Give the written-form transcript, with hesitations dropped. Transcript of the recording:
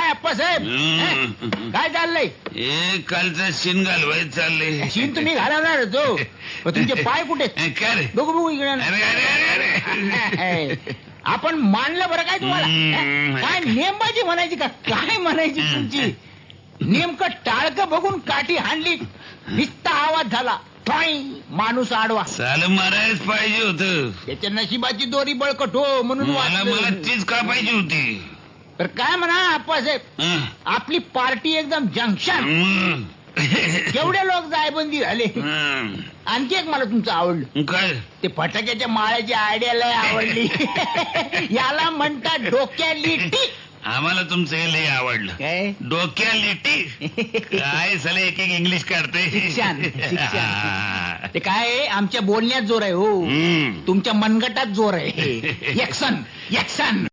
अप्पासाहेब? काय चाललंय? कालचा शिन घालवाय चाललंय. शिन तुम्ही घालवणार तो, पण तुमचे पाय कुठे? काय रे? बघू बघू इकडे. अरे अरे अरे अरे आपण मानलं बरं काय तुम्हाला? काय नेमबाजी म्हणायची का काय म्हणायची तुमची? नेमकं टाळकं बघून काठी हाणली, निस्ता आवाज झाला, माणूस आडवा. चाल मारायच पाहिजे होत. त्याच्या नशिबाची दोरी बळकट हो म्हणून मला वाचलं. तीच का पाहिजे होती? तर काय म्हणा आप्पासाहेब, आपली पार्टी एकदम जंक्शन. केवढे लोक जायबंदी झाले. आणखी एक मला तुमचं आवडलं. काय? ते फटाक्याच्या माळ्याची आयडिया लय आवडली. याला म्हणतात डोक्याली टीक. आम्हाला तुमचं हे लय आवडलं. काय डोक्या लिटी काय झालं, एक एक इंग्लिश काढते. शिक्षण ते काय आमच्या बोलण्यात जोर आहे हो, तुमच्या मनगटात जोर आहे. यक्सन यक्सन.